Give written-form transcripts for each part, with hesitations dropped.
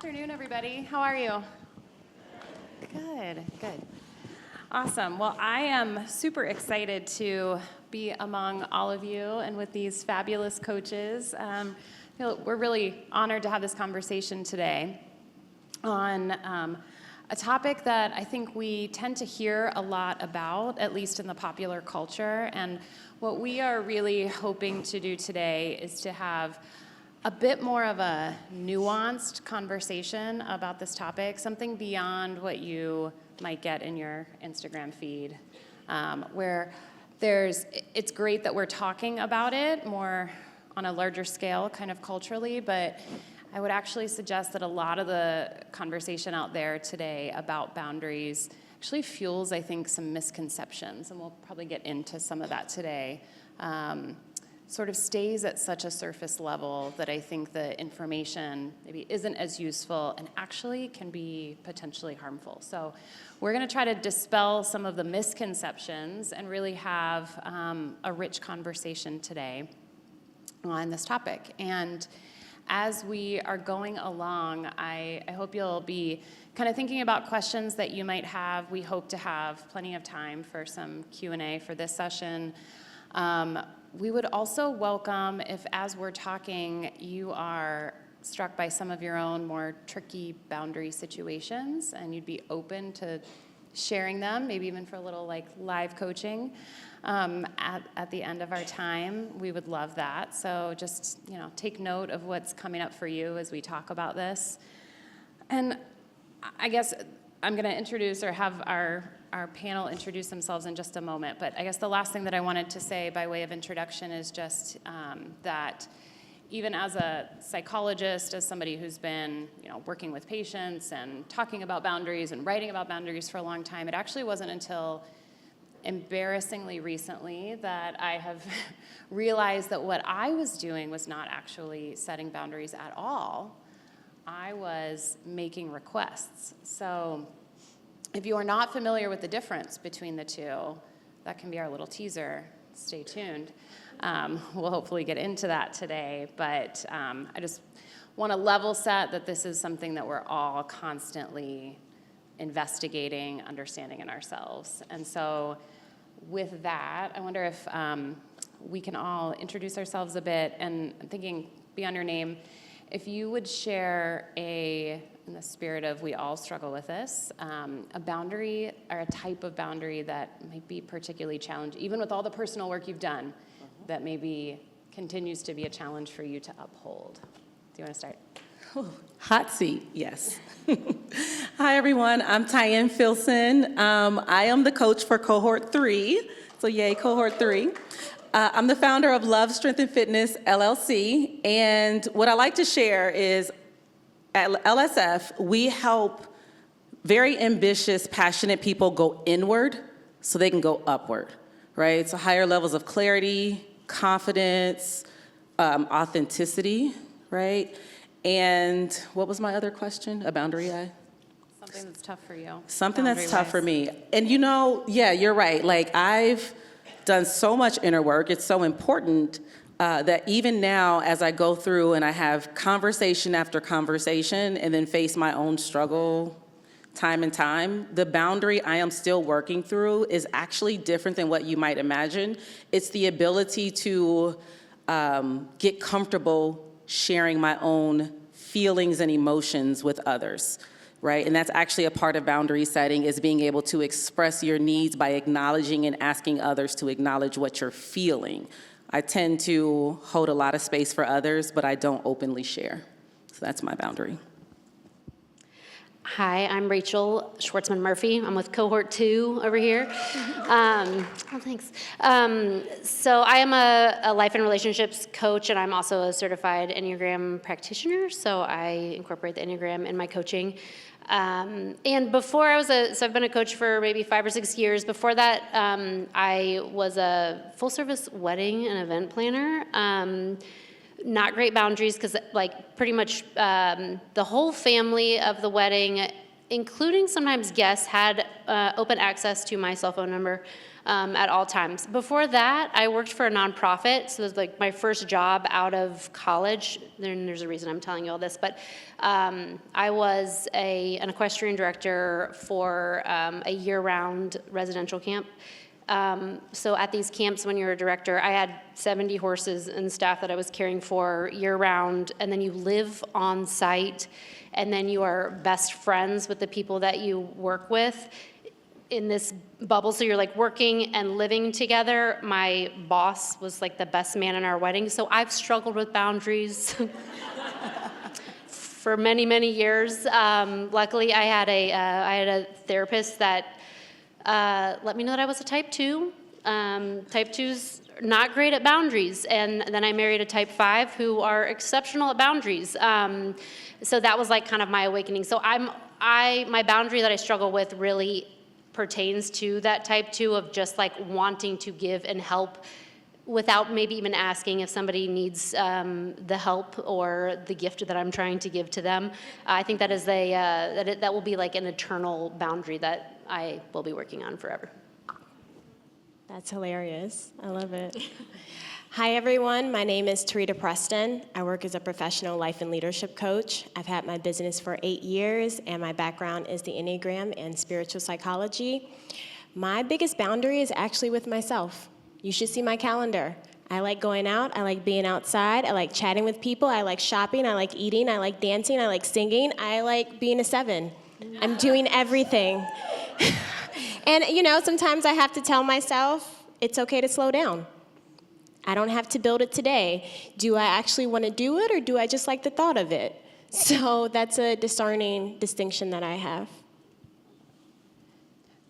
afternoon, everybody. How are you? Good. Awesome. Well, I am super excited to be among all of you and with these fabulous coaches. We're really honored to have this conversation today on a topic that I think we tend to hear a lot about, at least in the popular culture. And what we are really hoping to do today is to have a bit more of a nuanced conversation about this topic, something beyond what you might get in your Instagram feed, where it's great that we're talking about it more on a larger scale, kind of culturally, but I would actually suggest that a lot of the conversation out there today about boundaries actually fuels, I think, some misconceptions, and we'll probably get into some of that today. Sort of stays at such a surface level that I think the information maybe isn't as useful and actually can be potentially harmful. So we're going to try to dispel some of the misconceptions and really have a rich conversation today on this topic. And as we are going along, I hope you'll be kind of thinking about questions that you might have. We hope to have plenty of time for some Q&A for this session. We would also welcome if, as we're talking, you are struck by some of your own more tricky boundary situations and you'd be open to sharing them, maybe even for a little live coaching at the end of our time. We would love that. So just take note of what's coming up for you as we talk about this. And I guess I'm going to introduce or have our panel introduce themselves in just a moment, but I guess the last thing that I wanted to say by way of introduction is just that even as a psychologist, as somebody who's been working with patients and talking about boundaries and writing about boundaries for a long time, it actually wasn't until embarrassingly recently that I have realized that what I was doing was not actually setting boundaries at all. I was making requests. So if you are not familiar with the difference between the two, that can be our little teaser. Stay tuned. We'll hopefully get into that today, but I just want to level set that this is something that we're all constantly investigating, understanding in ourselves. And so with that, I wonder if we can all introduce ourselves a bit, and I'm thinking beyond your name, if you would share in the spirit of we all struggle with this, a boundary or a type of boundary that might be particularly challenging, even with all the personal work you've done, that maybe continues to be a challenge for you to uphold. Do you want to start? Hot seat, yes. Hi, everyone. I'm Tian Philson. I am the coach for Cohort 3, so yay, Cohort 3. I'm the founder of Love, Strength, and Fitness, LLC, and what I like to share is at LSF, we help very ambitious, passionate people go inward so they can go upward, right? So higher levels of clarity, confidence, authenticity, right? And what was my other question? A boundary Something that's tough for you. Something that's tough for me. And yeah, you're right. I've done so much inner work. It's so important that even now, as I go through and I have conversation after conversation and then face my own struggle time and time, the boundary I am still working through is actually different than what you might imagine. It's the ability to get comfortable sharing my own feelings and emotions with others, right? And that's actually a part of boundary setting, is being able to express your needs by acknowledging and asking others to acknowledge what you're feeling. I tend to hold a lot of space for others, but I don't openly share. So that's my boundary. Hi, I'm Rachel Schwartzman-Murphy. I'm with Cohort 2 over here. Thanks. So I am a life and relationships coach, and I'm also a certified Enneagram practitioner, so I incorporate the Enneagram in my coaching. And before so I've been a coach for maybe 5 or 6 years. Before that, I was a full-service wedding and event planner. Not great boundaries because pretty much the whole family of the wedding including sometimes guests, had open access to my cell phone number at all times. Before that, I worked for a nonprofit, so it was like my first job out of college. There's a reason I'm telling you all this, but I was an equestrian director for a year-round residential camp. So at these camps, when you're a director, I had 70 horses and staff that I was caring for year-round, and then you live on site, and then you are best friends with the people that you work with in this bubble. So you're like working and living together. My boss was like the best man in our wedding. So I've struggled with boundaries for many, many years. Luckily, I had a therapist that let me know that I was a type 2. Type 2's not great at boundaries. And then I married a type 5 who are exceptional at boundaries. So that was like kind of my awakening. So my boundary that I struggle with really pertains to that type 2 of just like wanting to give and help without maybe even asking if somebody needs the help or the gift that I'm trying to give to them. I think that is that will be like an eternal boundary that I will be working on forever. That's hilarious. I love it. Hi, everyone. My name is Tarita Preston. I work as a professional life and leadership coach. I've had my business for 8 years, and my background is the Enneagram and spiritual psychology. My biggest boundary is actually with myself. You should see my calendar. I like going out. I like being outside. I like chatting with people. I like shopping. I like eating. I like dancing. I like singing. I like being a 7. I'm doing everything. And, sometimes I have to tell myself it's okay to slow down. I don't have to build it today. Do I actually want to do it, or do I just like the thought of it? So that's a discerning distinction that I have.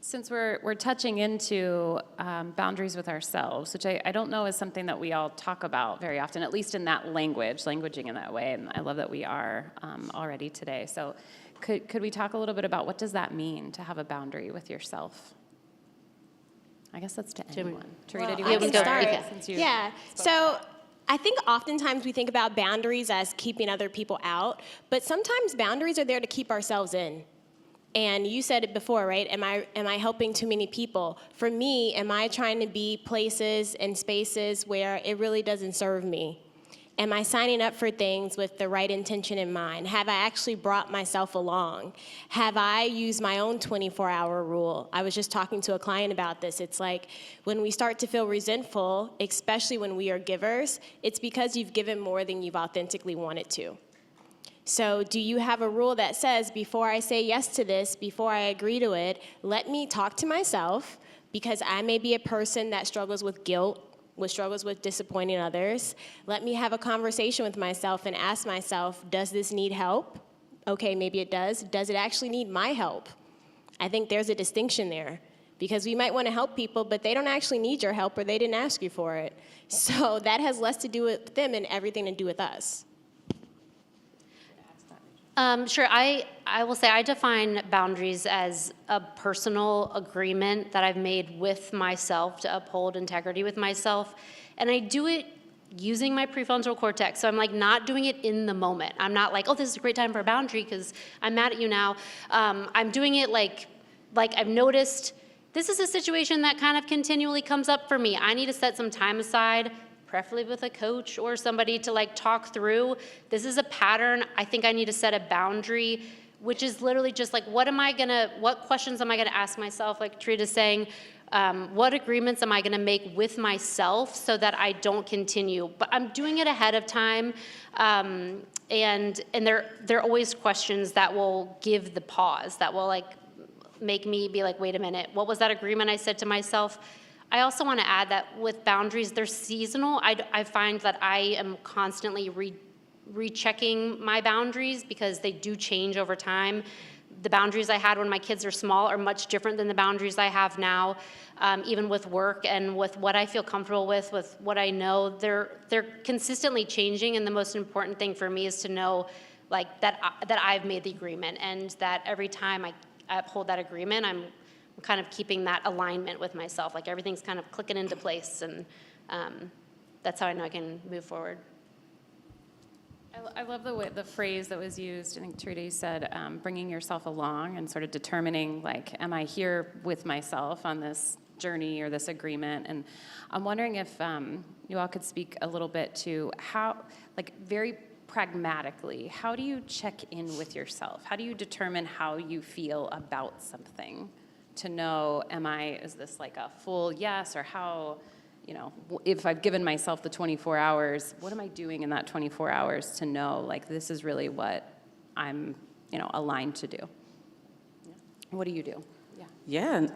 Since we're touching into boundaries with ourselves, which I don't know is something that we all talk about very often, at least in that languaging in that way, and I love that we are already today. So could we talk a little bit about what does that mean to have a boundary with yourself? I guess that's to anyone. Tarita, do you want to start? Yeah. So I think oftentimes we think about boundaries as keeping other people out, but sometimes boundaries are there to keep ourselves in. And you said it before, right? Am I helping too many people? For me, am I trying to be places and spaces where it really doesn't serve me? Am I signing up for things with the right intention in mind? Have I actually brought myself along? Have I used my own 24-hour rule? I was just talking to a client about this. It's like when we start to feel resentful, especially when we are givers, it's because you've given more than you've authentically wanted to. So do you have a rule that says, before I say yes to this, before I agree to it, let me talk to myself, because I may be a person that struggles with guilt, struggles with disappointing others. Let me have a conversation with myself and ask myself, does this need help? Okay, maybe it does. Does it actually need my help? I think there's a distinction there, because we might want to help people, but they don't actually need your help, or they didn't ask you for it. So that has less to do with them and everything to do with us. Sure. I will say I define boundaries as a personal agreement that I've made with myself to uphold integrity with myself. And I do it using my prefrontal cortex. So I'm like not doing it in the moment. I'm not like, oh, this is a great time for a boundary because I'm mad at you now. I'm doing it like I've noticed this is a situation that kind of continually comes up for me. I need to set some time aside, preferably with a coach or somebody to like talk through. This is a pattern. I think I need to set a boundary, which is literally just like, what questions am I gonna ask myself? Like Tarita's saying, what agreements am I gonna make with myself so that I don't continue? But I'm doing it ahead of time, and they're always questions that will give the pause, that will like make me be like, wait a minute, what was that agreement I said to myself? I also want to add that with boundaries, they're seasonal. I find that I am constantly rechecking my boundaries because they do change over time. The boundaries I had when my kids are small are much different than the boundaries I have now, even with work and with what I feel comfortable with what I know. They're consistently changing, and the most important thing for me is to know like that I've made the agreement, and that every time I uphold that agreement, I'm kind of keeping that alignment with myself, like everything's kind of clicking into place, and that's how I know I can move forward. I love the phrase that was used. I think Tarita, you said bringing yourself along and sort of determining, like, am I here with myself on this journey or this agreement? And I'm wondering if you all could speak a little bit to how, like, very pragmatically, how do you check in with yourself? How do you determine how you feel about something to know, is this like a full yes, or how, if I've given myself the 24 hours, what am I doing in that 24 hours to know, like, this is really what I'm, aligned to do? Yeah. What do you do? Yeah. Yeah,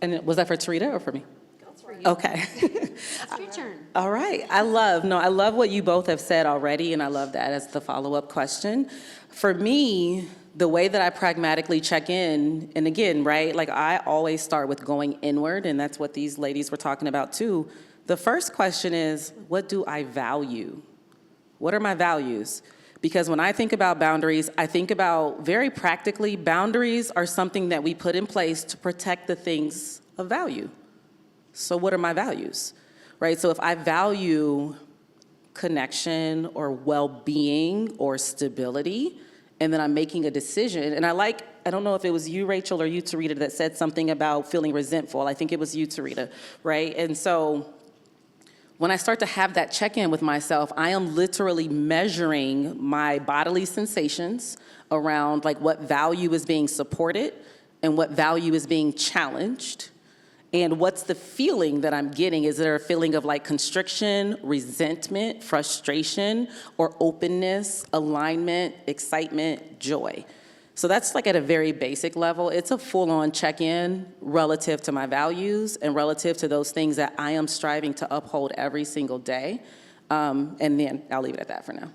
and was that for Tarita or for me? That's for you. Okay. It's your turn. All right. I love what you both have said already, and I love that as the follow-up question. For me, the way that I pragmatically check in, and again, right, like I always start with going inward, and that's what these ladies were talking about too. The first question is, what do I value? What are my values? Because when I think about boundaries, I think about very practically, boundaries are something that we put in place to protect the things of value. So what are my values, right? So if I value connection or well-being or stability, and then I'm making a decision, and I don't know if it was you, Rachel, or you, Tarita, that said something about feeling resentful. I think it was you, Tarita, right? And so when I start to have that check-in with myself, I am literally measuring my bodily sensations around like what value is being supported and what value is being challenged. And what's the feeling that I'm getting? Is there a feeling of like constriction, resentment, frustration, or openness, alignment, excitement, joy? So that's like at a very basic level. It's a full-on check-in relative to my values and relative to those things that I am striving to uphold every single day. And then I'll leave it at that for now.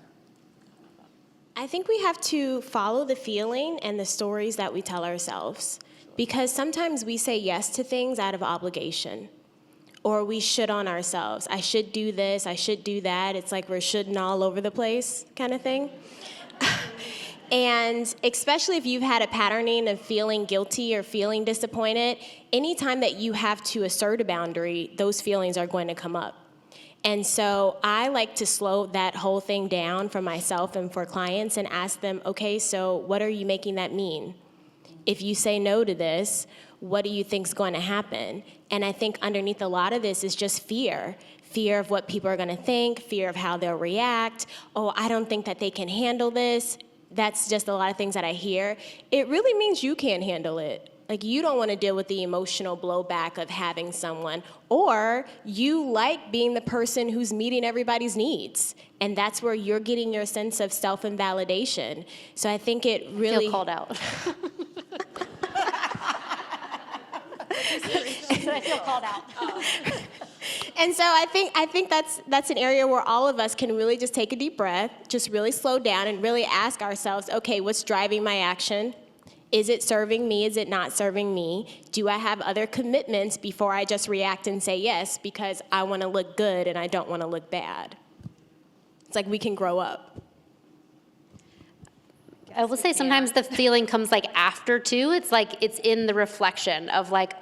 I think we have to follow the feeling and the stories that we tell ourselves. Because sometimes we say yes to things out of obligation, or we should on ourselves. I should do this, I should do that. It's like we're shoulding all over the place kind of thing. And especially if you've had a patterning of feeling guilty or feeling disappointed, anytime that you have to assert a boundary, those feelings are going to come up. And so I like to slow that whole thing down for myself and for clients and ask them, okay, so what are you making that mean? If you say no to this, what do you think's going to happen? And I think underneath a lot of this is just fear. Fear of what people are going to think, fear of how they'll react. Oh, I don't think that they can handle this. That's just a lot of things that I hear. It really means you can't handle it. Like, you don't want to deal with the emotional blowback of having someone, or you like being the person who's meeting everybody's needs. And that's where you're getting your sense of self-invalidation. So I think it really... Feel called out. I feel called out. And so I think that's an area where all of us can really just take a deep breath, just really slow down and really ask ourselves, okay, what's driving my action? Is it serving me? Is it not serving me? Do I have other commitments before I just react and say yes because I want to look good and I don't want to look bad? It's like we can grow up. I will say sometimes the feeling comes like after too. It's like it's in the reflection of like,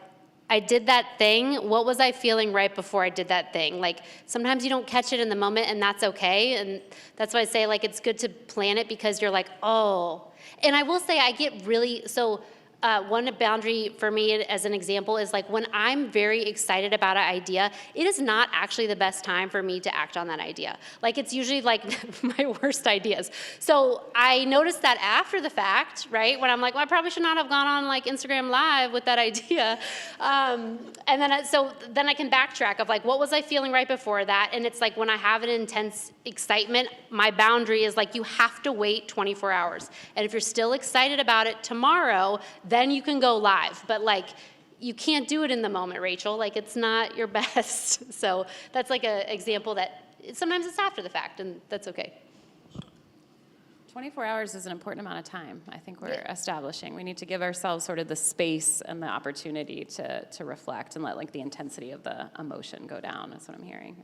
I did that thing. What was I feeling right before I did that thing? Like sometimes you don't catch it in the moment and that's okay. And that's why I say like it's good to plan it because you're like, oh. And I will say I get really, one boundary for me as an example is like when I'm very excited about an idea, it is not actually the best time for me to act on that idea. Like it's usually like my worst ideas. So I noticed that after the fact, right? When I'm like, well, I probably should not have gone on like Instagram Live with that idea. And then then I can backtrack of like, what was I feeling right before that? And it's like when I have an intense excitement, my boundary is like, you have to wait 24 hours. And if you're still excited about it tomorrow, then you can go live. But like, you can't do it in the moment, Rachel. Like, it's not your best. So that's like an example that sometimes it's after the fact, and that's okay. 24 hours is an important amount of time, I think we're establishing. We need to give ourselves sort of the space and the opportunity to reflect and let like the intensity of the emotion go down, is what I'm hearing.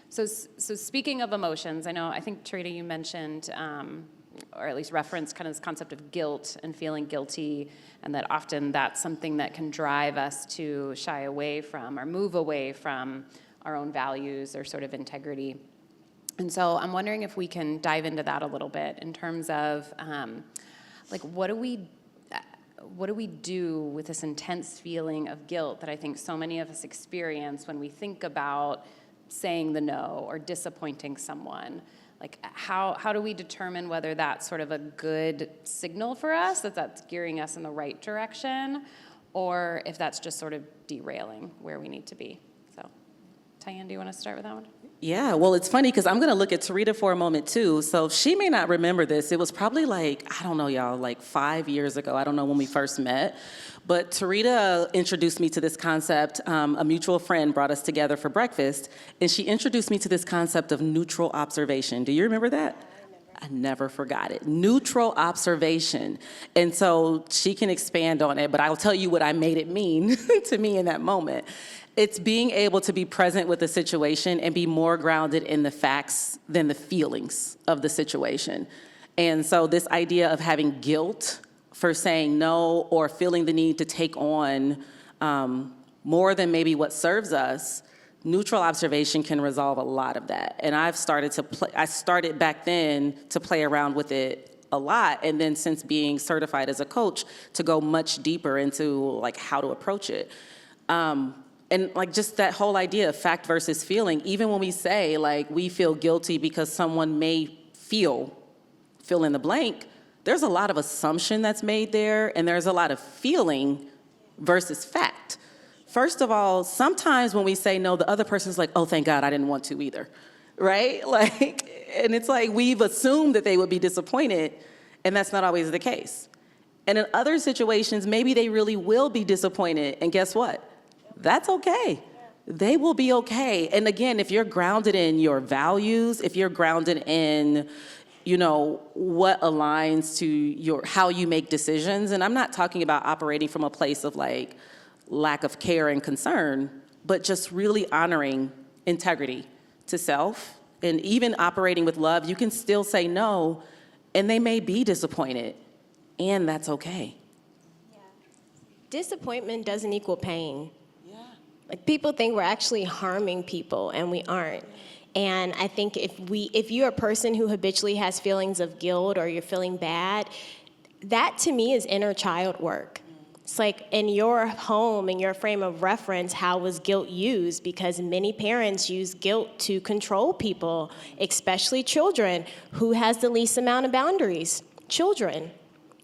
So speaking of emotions, I think, Tarita, you mentioned, or at least referenced kind of this concept of guilt and feeling guilty, and that often that's something that can drive us to shy away from or move away from our own values or sort of integrity. And so I'm wondering if we can dive into that a little bit in terms of, like, what do we do with this intense feeling of guilt that I think so many of us experience when we think about saying the no or disappointing someone? Like, how do we determine whether that's sort of a good signal for us, that that's gearing us in the right direction, or if that's just sort of derailing where we need to be? So, Tian, do you want to start with that one? Yeah, well, it's funny because I'm going to look at Tarita for a moment too. So she may not remember this. It was probably like, I don't know, y'all, like 5 years ago. I don't know when we first met. But Tarita introduced me to this concept. A mutual friend brought us together for breakfast, and she introduced me to this concept of neutral observation. Do you remember that? I never forgot it. Neutral observation. And so she can expand on it, but I'll tell you what I made it mean to me in that moment. It's being able to be present with the situation and be more grounded in the facts than the feelings of the situation. And so this idea of having guilt for saying no or feeling the need to take on more than maybe what serves us, neutral observation can resolve a lot of that. And I started back then to play around with it a lot, and then since being certified as a coach, to go much deeper into like how to approach it. And like just that whole idea of fact versus feeling, even when we say like we feel guilty because someone may fill in the blank, there's a lot of assumption that's made there, and there's a lot of feeling versus fact. First of all, sometimes when we say no, the other person's like, oh, thank God I didn't want to either, right? Like, and it's like we've assumed that they would be disappointed, and that's not always the case. And in other situations, maybe they really will be disappointed, and guess what? That's okay. They will be okay. And again, if you're grounded in your values, if you're grounded in, you know, what aligns to how you make decisions, and I'm not talking about operating from a place of like lack of care and concern, but just really honoring integrity to self, and even operating with love, you can still say no, and they may be disappointed, and that's okay. Yeah. Disappointment doesn't equal pain. Like, people think we're actually harming people, and we aren't. And I think if you're a person who habitually has feelings of guilt or you're feeling bad, that to me is inner child work. It's like in your home, in your frame of reference, how was guilt used? Because many parents use guilt to control people, especially children. Who has the least amount of boundaries? Children.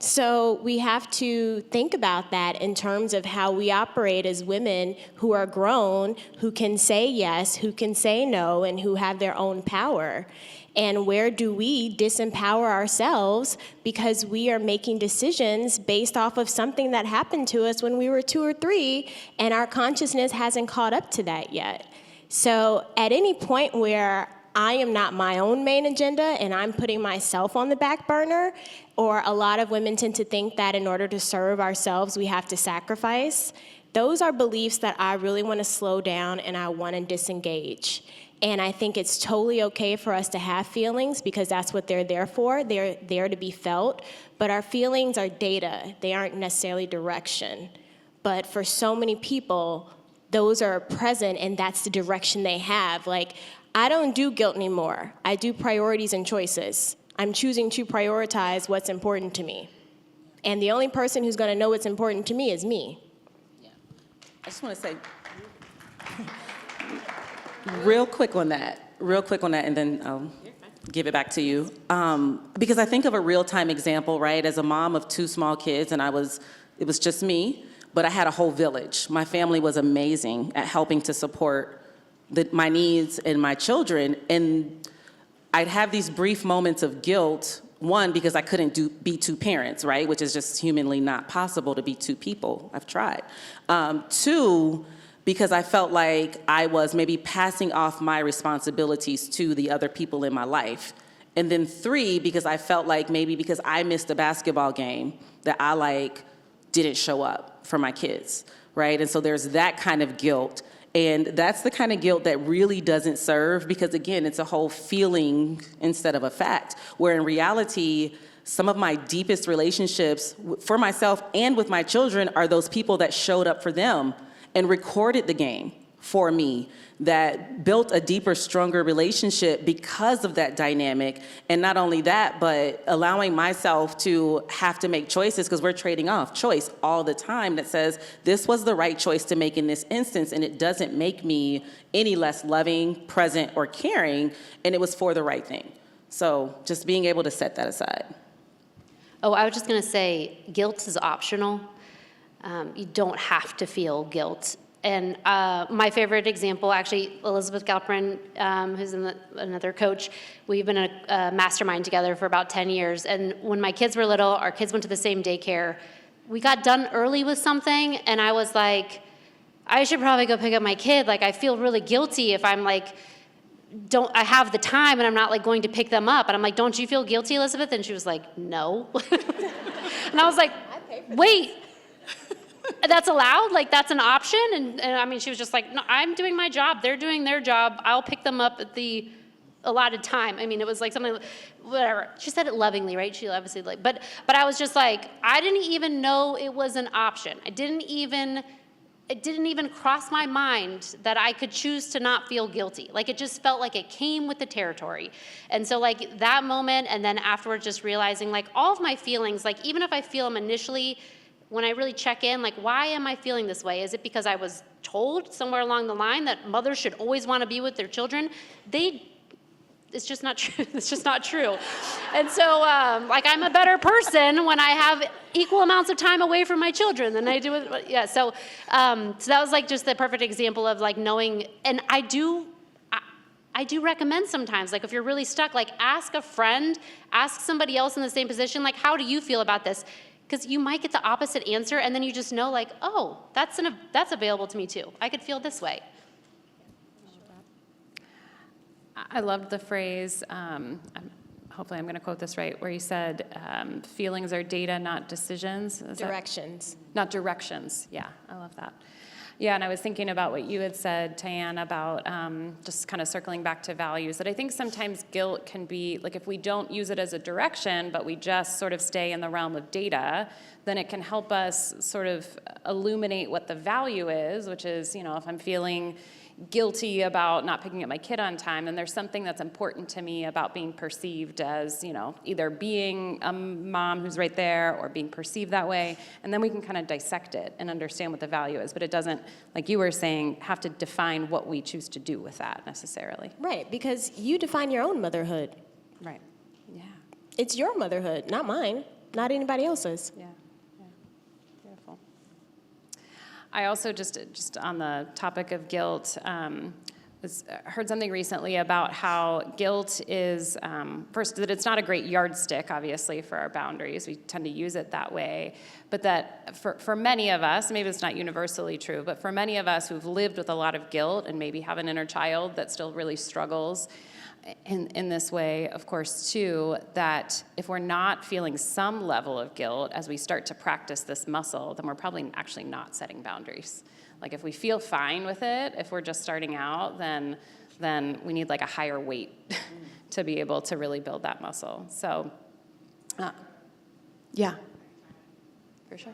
So we have to think about that in terms of how we operate as women who are grown, who can say yes, who can say no, and who have their own power. And where do we disempower ourselves because we are making decisions based off of something that happened to us when we were 2 or 3, and our consciousness hasn't caught up to that yet. So at any point where I am not my own main agenda and I'm putting myself on the back burner, or a lot of women tend to think that in order to serve ourselves, we have to sacrifice. Those are beliefs that I really want to slow down and I want to disengage. And I think it's totally okay for us to have feelings because that's what they're there for. They're there to be felt. But our feelings are data. They aren't necessarily direction. But for so many people, those are present and that's the direction they have. Like, I don't do guilt anymore. I do priorities and choices. I'm choosing to prioritize what's important to me. And the only person who's going to know what's important to me is me. Yeah. I just want to say real quick on that, and then I'll give it back to you. Because I think of a real-time example, right? As a mom of 2 small kids, and it was just me, but I had a whole village. My family was amazing at helping to support my needs and my children, and I'd have these brief moments of guilt, one, because I couldn't be 2 parents, right, which is just humanly not possible to be 2 people. I've tried. 2, because I felt like I was maybe passing off my responsibilities to the other people in my life. And then 3, because I felt like maybe because I missed a basketball game that I didn't show up for my kids, right? And so there's that kind of guilt. And that's the kind of guilt that really doesn't serve because, again, it's a whole feeling instead of a fact, where in reality, some of my deepest relationships for myself and with my children are those people that showed up for them and recorded the game for me that built a deeper, stronger relationship because of that dynamic. And not only that, but allowing myself to have to make choices, because we're trading off choice all the time, that says this was the right choice to make in this instance, and it doesn't make me any less loving, present, or caring, and it was for the right thing. So just being able to set that aside. Oh, I was just going to say, guilt is optional. You don't have to feel guilt. And my favorite example, actually, Elizabeth Galprin, who's another coach, we've been in a mastermind together for about 10 years. And when my kids were little, our kids went to the same daycare. We got done early with something, and I was like, I should probably go pick up my kid. Like, I feel really guilty if I'm like, I have the time and I'm not like going to pick them up. And I'm like, don't you feel guilty, Elizabeth? And she was like, no. And I was like, wait. That's allowed? Like, that's an option? And I mean, she was just like, no, I'm doing my job. They're doing their job. I'll pick them up at the allotted time. I mean, it was like something, whatever. She said it lovingly, right? She obviously like, but I was just like, I didn't even know it was an option. It didn't even cross my mind that I could choose to not feel guilty. Like, it just felt like it came with the territory. And so like that moment, and then afterwards just realizing like all of my feelings, like even if I feel them initially, when I really check in, like, why am I feeling this way? Is it because I was told somewhere along the line that mothers should always want to be with their children? It's just not true. It's just not true. And so, like, I'm a better person when I have equal amounts of time away from my children than I do with, yeah. So that was like just the perfect example of like knowing, and I do recommend sometimes, like if you're really stuck, like ask a friend, ask somebody else in the same position, like, how do you feel about this? Because you might get the opposite answer, and then you just know, like, oh, that's available to me too. I could feel this way. I loved the phrase, hopefully I'm going to quote this right, where you said, feelings are data, not decisions. Directions. Not directions. Yeah, I love that. Yeah, and I was thinking about what you had said, Tian, about just kind of circling back to values, that I think sometimes guilt can be, like if we don't use it as a direction, but we just sort of stay in the realm of data, then it can help us sort of illuminate what the value is, which is, you know, if I'm feeling guilty about not picking up my kid on time, then there's something that's important to me about being perceived as, you know, either being a mom who's right there or being perceived that way, and then we can kind of dissect it and understand what the value is, but it doesn't, like you were saying, have to define what we choose to do with that necessarily. Right, because you define your own motherhood. Right, yeah. It's your motherhood, not mine, not anybody else's. Yeah, yeah, beautiful. I also just on the topic of guilt, heard something recently about how guilt is, first, that it's not a great yardstick, obviously, for our boundaries. We tend to use it that way. But that for many of us, maybe it's not universally true, but for many of us who've lived with a lot of guilt and maybe have an inner child that still really struggles in this way, of course, too, that if we're not feeling some level of guilt as we start to practice this muscle, then we're probably actually not setting boundaries. Like if we feel fine with it, if we're just starting out, then we need like a higher weight to be able to really build that muscle. So, yeah, for sure.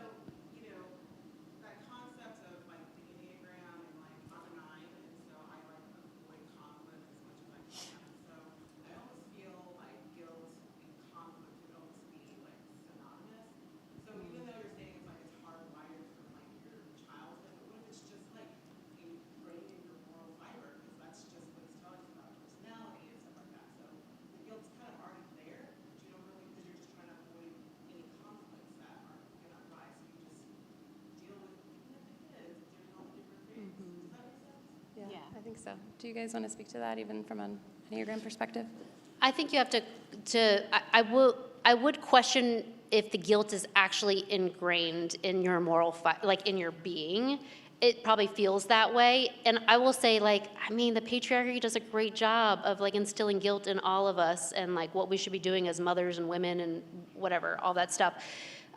Yeah, I think so. Do you guys want to speak to that, even from an Enneagram perspective? I think you have I would question if the guilt is actually ingrained in your moral, like in your being. It probably feels that way. And I will say, like, I mean, the patriarchy does a great job of like instilling guilt in all of us and like what we should be doing as mothers and women and whatever, all that stuff.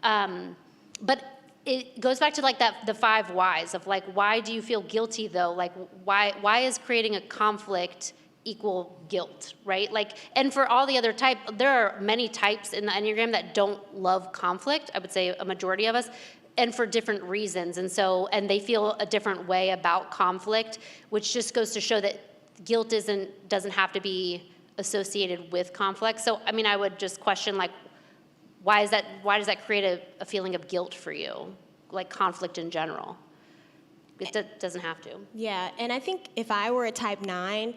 But it goes back to like the 5 whys of like, why do you feel guilty though? Like, why is creating a conflict equal guilt, right? Like, and for all the other there are many types in the Enneagram that don't love conflict. I would say a majority of us. and for different reasons. And they feel a different way about conflict, which just goes to show that guilt doesn't have to be associated with conflict. So, I mean, I would just question, like, why does that create a feeling of guilt for you, like conflict in general? It doesn't have to. Yeah, and I think if I were a type 9,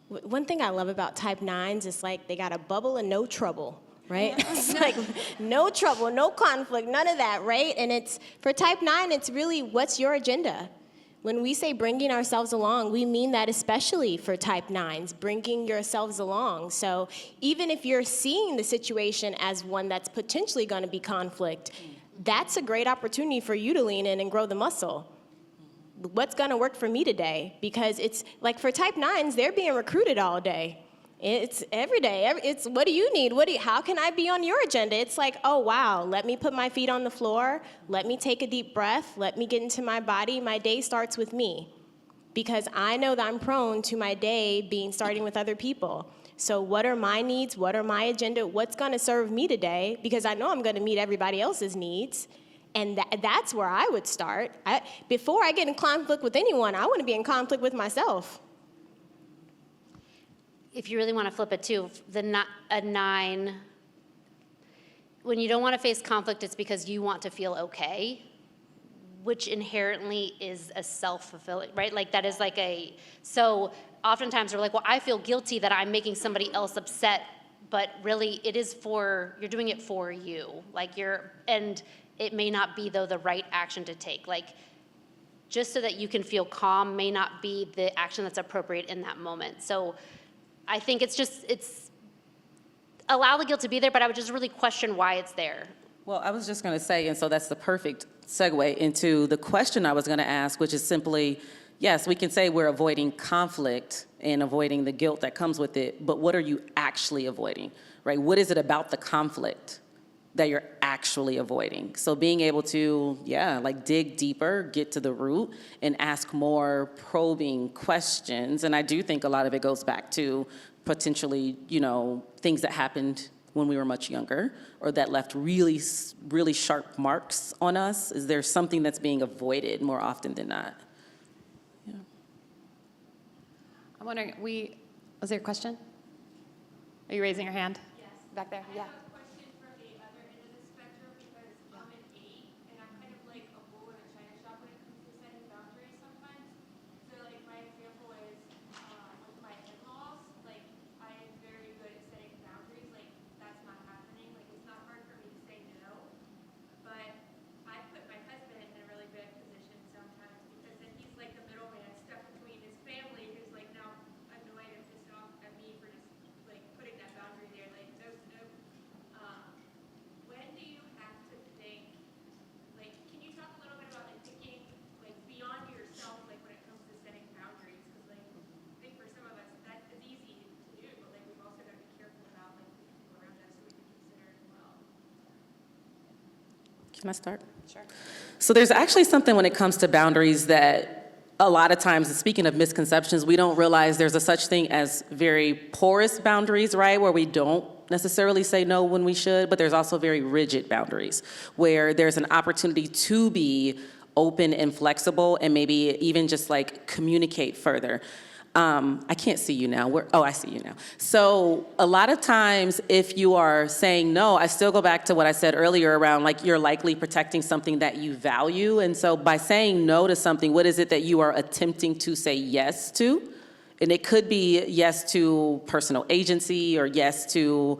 one thing I love about type 9s is like they got a bubble and no trouble, right? It's like no trouble, no conflict, none of that, right? And it's, for type 9, it's really, what's your agenda? When we say bringing ourselves along, we mean that especially for type 9s, bringing yourselves along. So even if you're seeing the situation as one that's potentially going to be conflict, that's a great opportunity for you to lean in and grow the muscle. What's going to work for me today? Because it's like for type 9s, they're being recruited all day. It's every day. It's, what do you need? How can I be on your agenda? It's like, oh, wow, let me put my feet on the floor. Let me take a deep breath. Let me get into my body. My day starts with me. Because I know that I'm prone to my day starting with other people. So what are my needs? What are my agenda? What's going to serve me today? Because I know I'm going to meet everybody else's needs. And that's where I would start. Before I get in conflict with anyone, I want to be in conflict with myself. If you really want to flip it too, a 9, when you don't want to face conflict, it's because you want to feel okay, which inherently is a self-fulfilling, right? Like that is like so oftentimes we're like, well, I feel guilty that I'm making somebody else upset, but really it is you're doing it for you. And it may not be, though, the right action to take. Like, just so that you can feel calm may not be the action that's appropriate in that moment. So I think it's allow the guilt to be there, but I would just really question why it's there. Well, I was just going to say, and so that's the perfect segue into the question I was going to ask, which is simply, yes, we can say we're avoiding conflict and avoiding the guilt that comes with it, but what are you actually avoiding, right? What is it about the conflict that you're actually avoiding? So being able to, dig deeper, get to the root, and ask more probing questions. And I do think a lot of it goes back to potentially, things that happened when we were much younger or that left really, really sharp marks on us. Is there something that's being avoided more often than not? Yeah. I'm wondering, was there a question? Are you raising your hand? Yes. Back there? Yeah. Can I start? Sure. So there's actually something when it comes to boundaries that a lot of times, speaking of misconceptions, we don't realize there's a such thing as very porous boundaries, right? Where we don't necessarily say no when we should, but there's also very rigid boundaries where there's an opportunity to be open and flexible and maybe even just like communicate further. I can't see you now. I see you now. So a lot of times if you are saying no, I still go back to what I said earlier around like you're likely protecting something that you value. And so by saying no to something, what is it that you are attempting to say yes to? And it could be yes to personal agency or yes to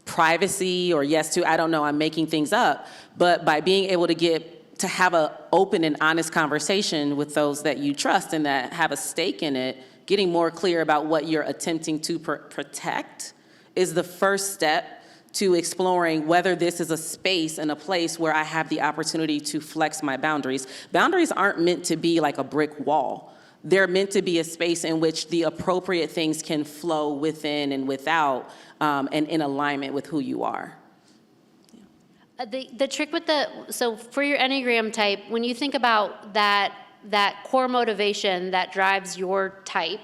privacy or yes to, I don't know, I'm making things up. But by being able to have an open and honest conversation with those that you trust and that have a stake in it, getting more clear about what you're attempting to protect is the first step to exploring whether this is a space and a place where I have the opportunity to flex my boundaries. Boundaries aren't meant to be like a brick wall. They're meant to be a space in which the appropriate things can flow within and without and in alignment with who you are. The trick with so for your Enneagram type, when you think about that core motivation that drives your type,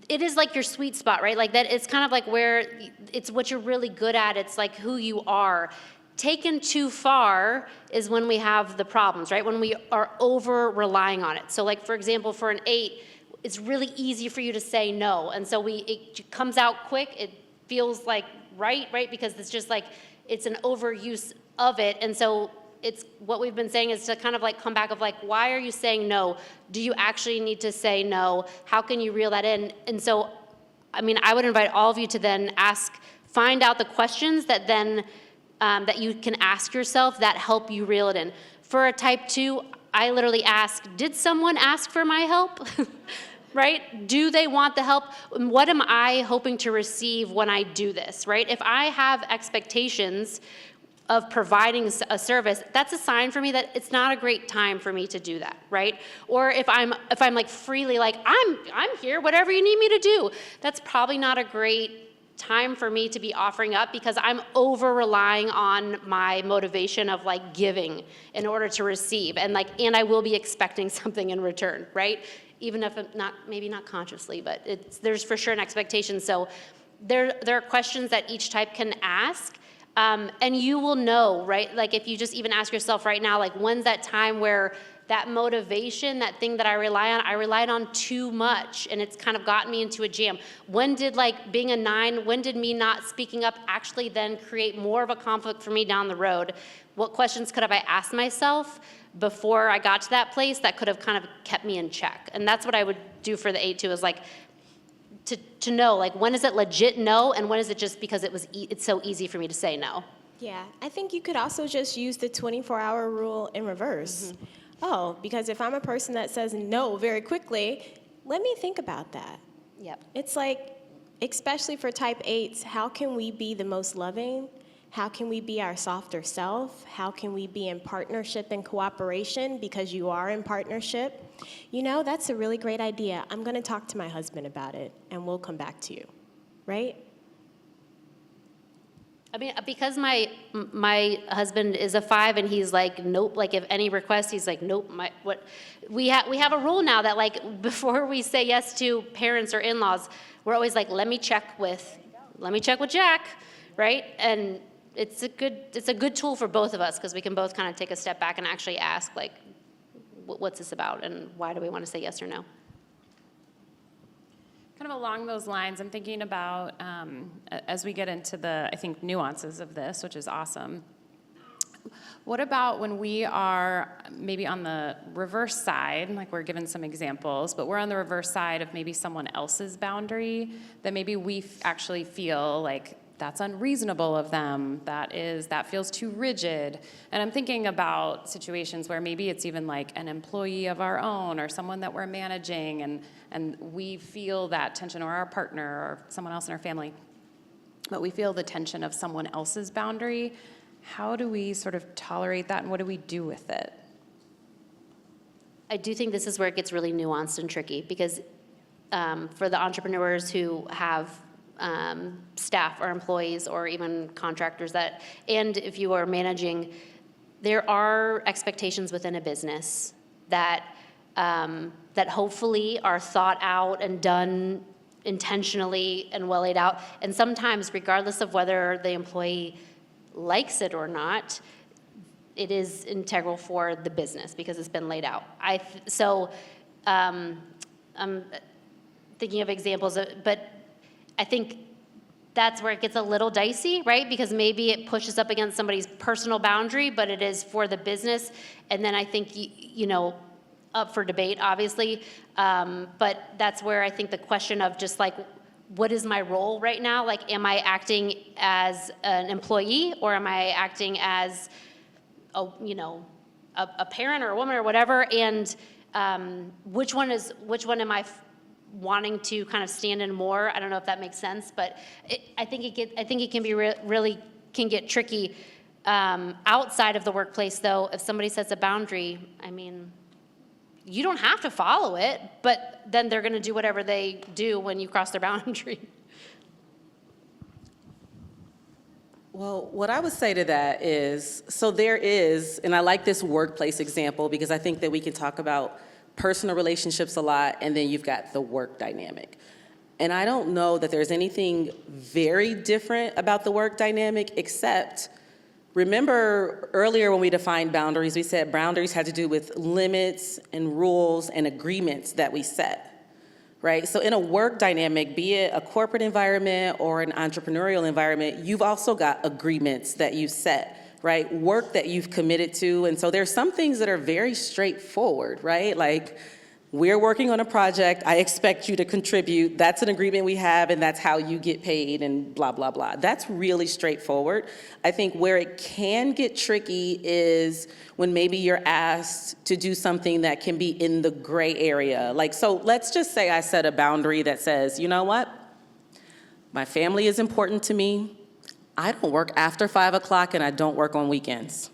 it is like your sweet spot, right? Like that, it's kind of like where it's what you're really good at. It's like who you are. Taken too far is when we have the problems, right? When we are over relying on it. So like, for example, for an 8, it's really easy for you to say no. And so it comes out quick. It feels like right? Because it's just like, it's an overuse of it. And so it's what we've been saying is to kind of like come back of like, why are you saying no? Do you actually need to say no? How can you reel that in? And so, I mean, I would invite all of you to then find out the questions that then, that you can ask yourself that help you reel it in. For a type 2, I literally ask, did someone ask for my help? Right? Do they want the help? What am I hoping to receive when I do this, right? If I have expectations of providing a service, that's a sign for me that it's not a great time for me to do that, right? Or if I'm like freely like, I'm here, whatever you need me to do, that's probably not a great time for me to be offering up because I'm over relying on my motivation of like giving in order to receive and I will be expecting something in return, right? Even if maybe not consciously, but there's for sure an expectation. So there are questions that each type can ask. And you will know, right? Like if you just even ask yourself right now, like when's that time where that motivation, that thing that I relied on too much and it's kind of gotten me into a jam. When did like being a 9, when did me not speaking up actually then create more of a conflict for me down the road? What questions could have I asked myself before I got to that place that could have kind of kept me in check? And that's what I would do for the 8-2 is like, to know, like, when is it legit no, and when is it just because it's so easy for me to say no? Yeah, I think you could also just use the 24-hour rule in reverse. Mm-hmm. Oh, because if I'm a person that says no very quickly, let me think about that. Yep. It's like, especially for type 8s, how can we be the most loving? How can we be our softer self? How can we be in partnership and cooperation because you are in partnership? You know, that's a really great idea. I'm going to talk to my husband about it, and we'll come back to you, right? I mean, because my husband is a 5, and he's like, nope. Like, if any request, he's like, nope. We have a rule now that like before we say yes to parents or in-laws, we're always like, let me check with Jack, right? And it's a good tool for both of us because we can both kind of take a step back and actually ask like, what's this about and why do we want to say yes or no? Kind of along those lines, I'm thinking about, as we get into the, I think, nuances of this, which is awesome. What about when we are maybe on the reverse side, like we're given some examples, but we're on the reverse side of maybe someone else's boundary that maybe we actually feel like that's unreasonable of them, that feels too rigid. And I'm thinking about situations where maybe it's even like an employee of our own or someone that we're managing and we feel that tension, or our partner or someone else in our family, but we feel the tension of someone else's boundary. How do we sort of tolerate that and what do we do with it? I do think this is where it gets really nuanced and tricky because for the entrepreneurs who have staff or employees or even contractors and if you are managing, there are expectations within a business that hopefully are thought out and done intentionally and well laid out. And sometimes, regardless of whether the employee likes it or not, it is integral for the business because it's been laid out. I'm thinking of examples, but I think that's where it gets a little dicey, right? Because maybe it pushes up against somebody's personal boundary, but it is for the business. And then I think, up for debate, obviously. But that's where I think the question of just like, what is my role right now? Like, am I acting as an employee or am I acting as a parent or a woman or whatever? And which one am I wanting to kind of stand in more? I don't know if that makes sense, but I think it can be really can get tricky outside of the workplace. Though, if somebody sets a boundary, I mean, you don't have to follow it, but then they're going to do whatever they do when you cross their boundary. Well, what I would say to that is, so there is, and I like this workplace example because I think that we can talk about personal relationships a lot, and then you've got the work dynamic. And I don't know that there's anything very different about the work dynamic, except remember earlier when we defined boundaries, we said boundaries had to do with limits and rules and agreements that we set, right? So in a work dynamic, be it a corporate environment or an entrepreneurial environment, you've also got agreements that you set, right? Work that you've committed to. And so there's some things that are very straightforward, right? Like, we're working on a project, I expect you to contribute, that's an agreement we have, and that's how you get paid, and blah, blah, blah. That's really straightforward. I think where it can get tricky is when maybe you're asked to do something that can be in the gray area. Like, so let's just say I set a boundary that says, you know what? My family is important to me. I don't work after 5 o'clock, and I don't work on weekends.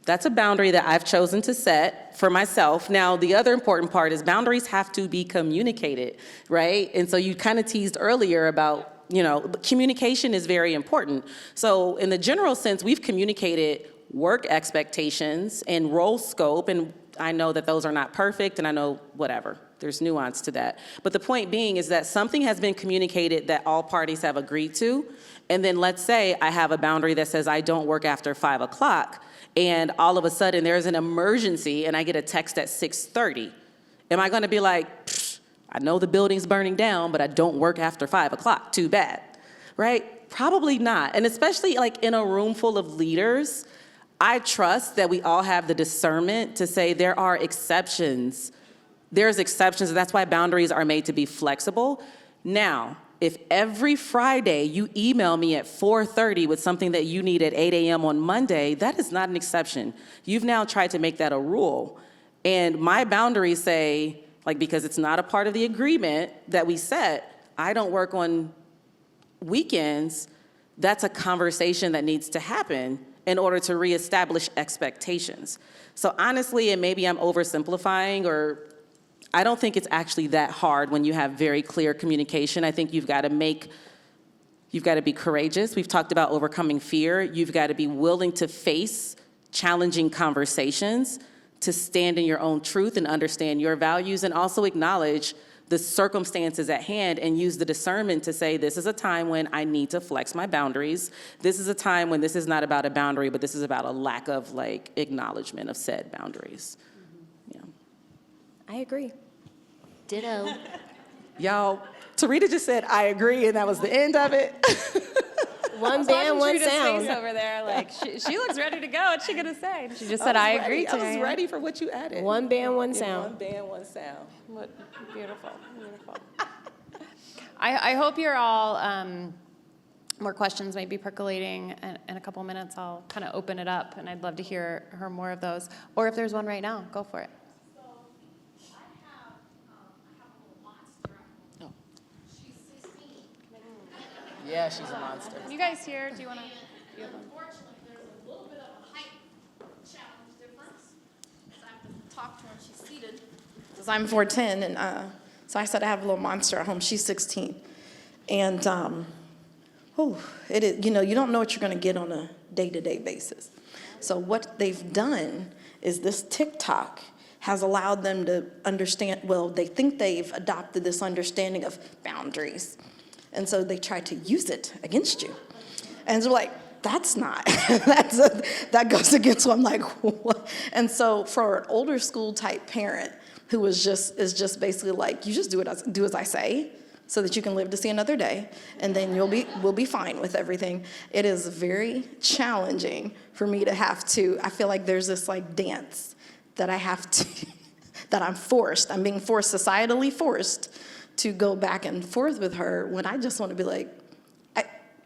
That's a boundary that I've chosen to set for myself. Now, the other important part is boundaries have to be communicated, right? And so you kind of teased earlier about, communication is very important. So in the general sense, we've communicated work expectations and role scope, and I know that those are not perfect, and I know whatever. There's nuance to that. But the point being is that something has been communicated that all parties have agreed to, and then let's say I have a boundary that says I don't work after 5 o'clock, and all of a sudden there's an emergency and I get a text at 6:30. Am I gonna be like, I know the building's burning down, but I don't work after 5 o'clock, too bad, right? Probably not. And especially like in a room full of leaders, I trust that we all have the discernment to say there are exceptions. There's exceptions, and that's why boundaries are made to be flexible. Now, if every Friday you email me at 4:30 with something that you need at 8 a.m. on Monday, that is not an exception. You've now tried to make that a rule. And my boundaries say, like, because it's not a part of the agreement that we set, I don't work on weekends. That's a conversation that needs to happen in order to reestablish expectations. So honestly, and maybe I'm oversimplifying, or I don't think it's actually that hard when you have very clear communication. I think you've got to be courageous. We've talked about overcoming fear. You've got to be willing to face challenging conversations, to stand in your own truth and understand your values, and also acknowledge the circumstances at hand and use the discernment to say, this is a time when I need to flex my boundaries. This is a time when this is not about a boundary, but this is about a lack of acknowledgement of said boundaries. I agree. Ditto. Y'all, Tarita just said, I agree, and that was the end of it. One band, one Trita's sound. face over there, like she looks ready to go. What's she gonna say? She just said, "I agree." I was ready for what you added. One band, one sound. One band, one sound. What beautiful, beautiful. I hope you're all. More questions might be percolating. In a couple minutes, I'll kind of open it up, and I'd love to hear more of those. Or if there's one right now, go for it. Yeah, she's a monster. You guys here? Do you want to? Unfortunately, there's a little bit of a height challenge difference. So I have to talk to her when she's seated. Because I'm 4'10", and so I said I have a little monster at home. She's 16. And, it is, you don't know what you're going to get on a day-to-day basis. So what they've done is this TikTok has allowed them to understand, well, they think they've adopted this understanding of boundaries. And so they try to use it against you. And so that's not, that goes against what I'm like, what? And so for an older school type parent who is just basically like, you just do as I say so that you can live to see another day, and then we'll be fine with everything. It is very challenging for me to have to, I feel like there's this dance that I have to, that I'm being forced, societally forced, to go back and forth with her when I just want to be like,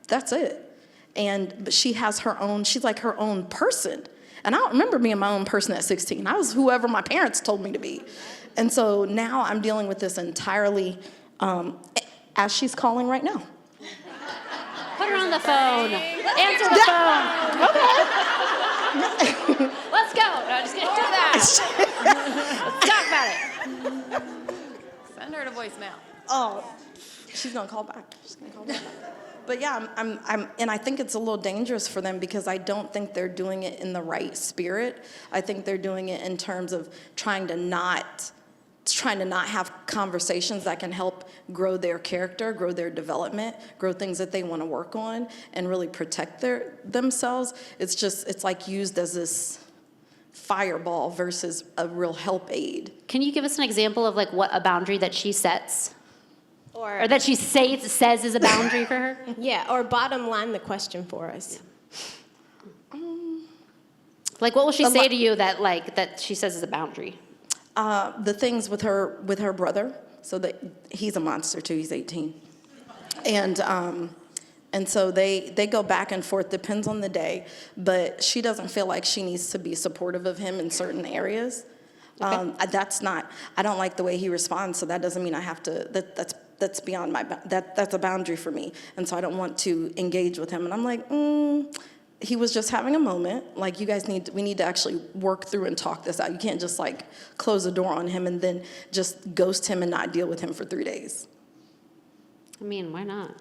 that's it. But she has her own, she's like her own person. And I don't remember being my own person at 16. I was whoever my parents told me to be. And so now I'm dealing with this entirely, as she's calling right now. Put her on the phone. Answer the phone. Okay. Let's go. No, just kidding. Do that. Let's talk about it. Send her to voicemail. Oh, she's gonna call back. But yeah, and I think it's a little dangerous for them because I don't think they're doing it in the right spirit. I think they're doing it in terms of trying to not trying to not have conversations that can help grow their character, grow their development, grow things that they want to work on, and really protect themselves. It's like used as this fireball versus a real help aid. Can you give us an example of like what a boundary that she sets? Or that she says is a boundary for her? Yeah, or bottom line the question for us. Like what will she say to you that she says is a boundary? The things with her brother, so that he's a monster too, he's 18. And so they go back and forth, depends on the day, but she doesn't feel like she needs to be supportive of him in certain areas. Okay. I don't like the way he responds, so that doesn't mean I have to, that's beyond that's a boundary for me. And so I don't want to engage with him. And I'm like, he was just having a moment. Like, we need to actually work through and talk this out. You can't just like close the door on him and then just ghost him and not deal with him for 3 days. I mean, why not?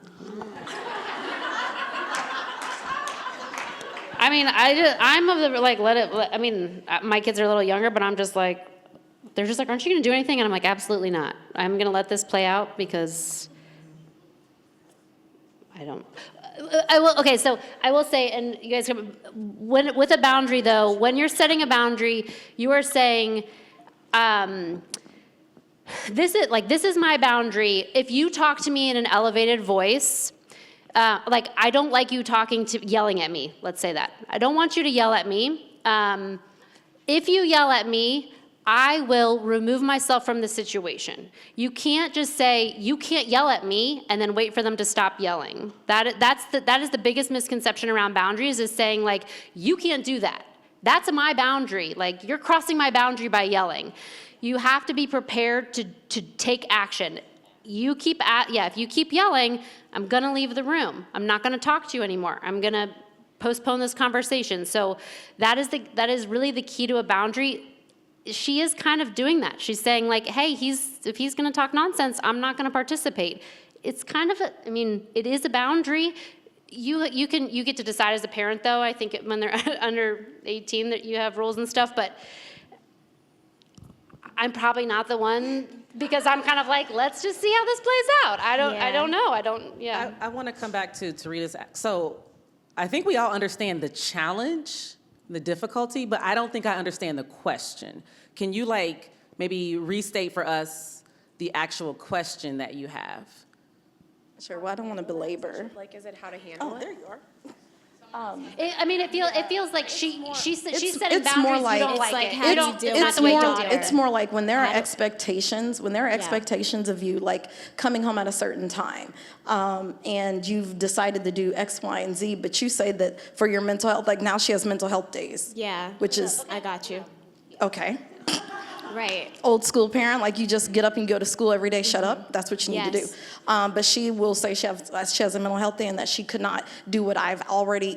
I mean, I'm of the, like, I mean, my kids are a little younger, but I'm just like, they're just like, aren't you going to do anything? And I'm like, absolutely not. I'm going to let this play out because I don't. Okay, so I will say, and you guys, with a boundary though, when you're setting a boundary, you are saying, this is my boundary. If you talk to me in an elevated voice, like I don't like you yelling at me. Let's say that. I don't want you to yell at me. If you yell at me, I will remove myself from the situation. You can't just say, you can't yell at me, and then wait for them to stop yelling. That is the biggest misconception around boundaries, is saying, like, you can't do that. That's my boundary. Like, you're crossing my boundary by yelling. You have to be prepared to take action. If you keep yelling, I'm gonna leave the room. I'm not gonna talk to you anymore. I'm gonna postpone this conversation. So that is really the key to a boundary. She is kind of doing that. She's saying, like, hey, if he's going to talk nonsense, I'm not going to participate. It's kind of it is a boundary. You get to decide as a parent, though. I think when they're under 18 that you have rules and stuff, but I'm probably not the one, because I'm kind of like, let's just see how this plays out. I don't know. I want to come back to Tarita's. So I think we all understand the challenge, the difficulty, but I don't think I understand the question. Can you maybe restate for us the actual question that you have? Sure, well, I don't want to belabor. Is it how to handle Oh, there you are. It feels like she's setting it's boundaries. more like, you don't it's like like it. how You do you don't. deal It's not with the way your you daughter? do it. it's more like when there are expectations of you, like coming home at a certain time, and you've decided to do X, Y, and Z, but you say that for your mental health, like now she has mental health days. Yeah. Which is, I got you. okay. Right. Old school parent, like you just get up and go to school every day, shut up. That's what you need to do. Yes. But she will say she has a mental health day and that she could not do what